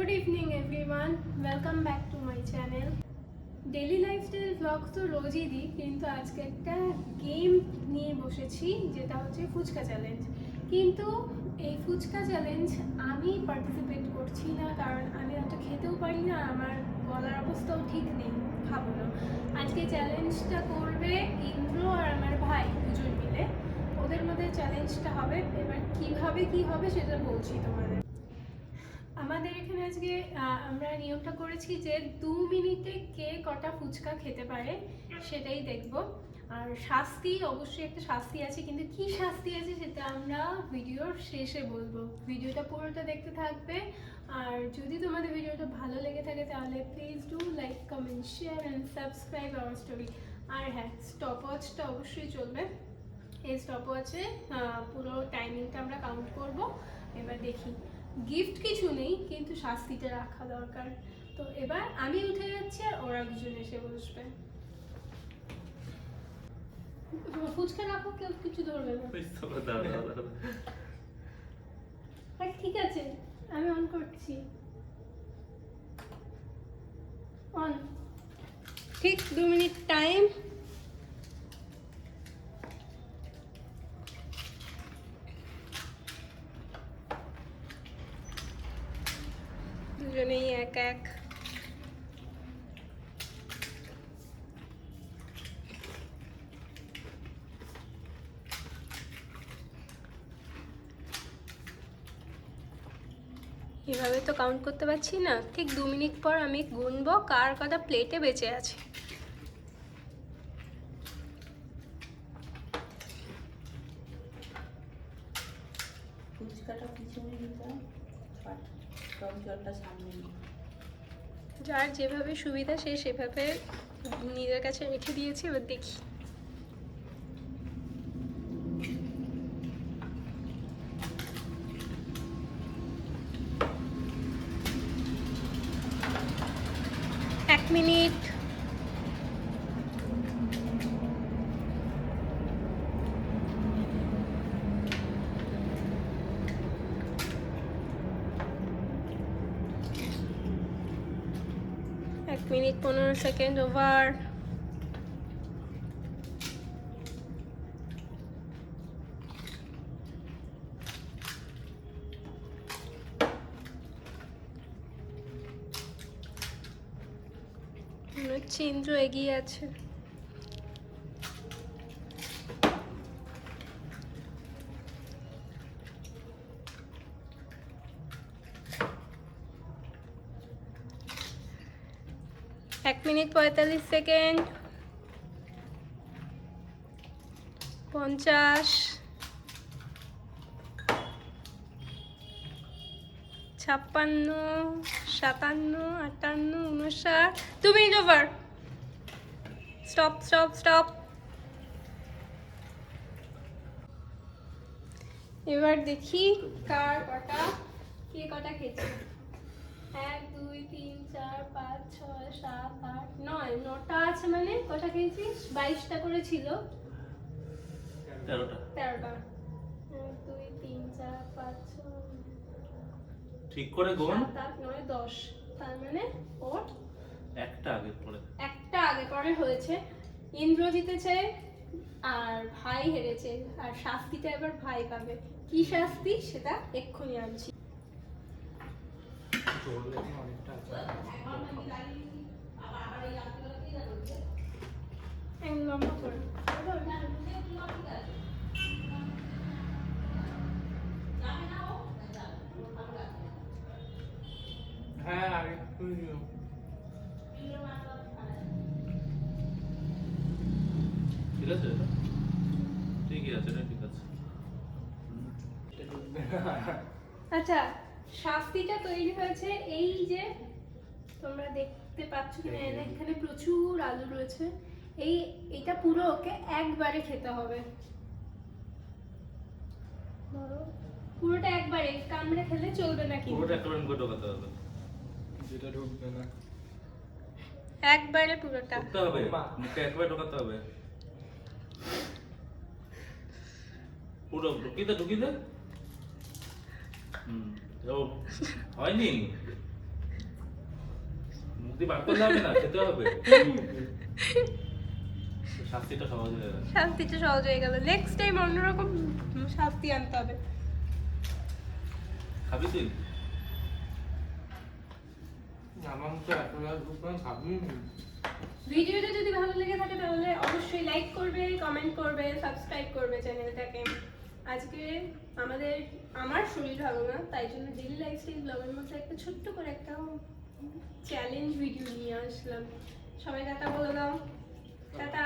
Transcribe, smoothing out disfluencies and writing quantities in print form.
Good evening everyone, welcome back to my channel. Daily lifestyle blog তো রোজই দিই, কিন্তু আজকে একটা গেম নিয়ে বসেছি যেটা হচ্ছে ফুচকা চ্যালেঞ্জ। কিন্তু এই ফুচকা চ্যালেঞ্জ আমি পার্টিসিপেট করছি না, কারণ আমি অত খেতেও পারি না, আমার গলার অবস্থাও ঠিক নেই, খাবো না। আজকে চ্যালেঞ্জটা করবে ইন্দ্র আর আমার ভাই দুজন মিলে, ওদের মধ্যে চ্যালেঞ্জটা হবে। এবার কিভাবে কি হবে সেটা বলছি তোমাদের। আমাদের এখানে আজকে আমরা নিয়মটা করেছি যে 2 মিনিটে কে কটা ফুচকা খেতে পারে সেটাই দেখব। আর শাস্তি, অবশ্যই একটা শাস্তি আছে, কিন্তু কি শাস্তি আছে সেটা আমরা ভিডিওর শেষে বলবো। ভিডিওটা পুরোটা দেখতে থাকবে। আর যদি তোমাদের ভিডিওটা ভালো লেগে থাকে তাহলে please do like, comment, share and subscribe our story. আর হ্যাঁ, স্টপওয়াচটা অবশ্যই চলবে। এই স্টপওয়াচে পুরো টাইমিংটা আমরা কাউন্ট করব। এবার দেখি, গিফট কিছু নেই, কিন্তু শাস্তিটা রাখা দরকার। তো এবার আমি উঠে যাচ্ছি আর ওরা দুজন এসে বসবে। ফুচকা রাখো, কেউ কিছু ধরবে না। ঠিক আছে, আমি অন করছি। অন। ঠিক 2 মিনিট টাইম। দুজনেই এক এক। এভাবে তো কাউন্ট করতে পারছি না। ঠিক 2 মিনিট পর আমি গুনবো কার কটা প্লেটে বেঁচে আছে। ফুচকাটা পিছনে দিতে, টক জলটা সামনে নিতে। যার যেভাবে সুবিধা সে সেভাবে নিজের কাছে রেখে দিয়েছি। এবার দেখি। এক মিনিট। এক মিনিট 15 সেকেন্ড ওভার। ইন্দ্র এগিয়ে আছে। এক minute 45 second. 50, 56, 57, 58, 59। 2 minute over. Stop stop stop. এবার দেখি কার কটা, কে কটা খেয়েছে। 1 2 3 4 5 6 7 8 9, 9টা আছে। মানে কটা খেয়েছিস? 22টা করে ছিল। 13টা। 1 2 3 4 5 6 ঠিক করে গুণ। 7 8 9 10। তার মানে ওর একটা আগে পরে হয়েছে। ইন্দ্র জিতেছে আর ভাই হেরেছে। আর শাস্তিটা এবার ভাই পাবে। কি শাস্তি সেটা এক্ষুনি আনছি। লম্বা করে হ্যাঁ আগে ঠিক আছে, ঠিকই আছে, ঠিক আছে। আচ্ছা, শাস্তিটা তৈরি হয়েছে এই যে তোমরা দেখতে পাচ্ছ কিনা, এখানে প্রচুর আলু রয়েছে। এটা পুরো ওকে একবারে খেতে হবে। ধরো পুরোটা একবারে, কামড়ে খেলে চলবে না। কিন্তু পুরোটা একবারে মুখে ঢোকাতে হবে, যেটা ঢুকবে না একবারে পুরোটা ঢুকতে হবে, মুখে একবারে ঢোকাতে হবে। পুরো ঢুকিয়ে দে। হয়নি তুই বার করলে হবে না, খেতে হবে। শাস্তিটা সহজ হয়ে গেল। শাস্তিটা সহজ হয়ে গেল, নেক্সট টাইম অন্যরকম শাস্তি আনতে হবে। খাবি তুই? আমার তো এত খাবি। ভিডিওটা যদি ভালো লেগে থাকে তাহলে অবশ্যই লাইক করবে, কমেন্ট করবে, সাবস্ক্রাইব করবে চ্যানেলটাকে। আজকে আমার শরীর ভালো না, তাই জন্য ডেইলি লাইফস্টাইল ব্লগের মধ্যে একটা ছোট্ট করে একটা চ্যালেঞ্জ ভিডিও নিয়ে আসলাম। সবাই টাটা বলে দাও। টাটা।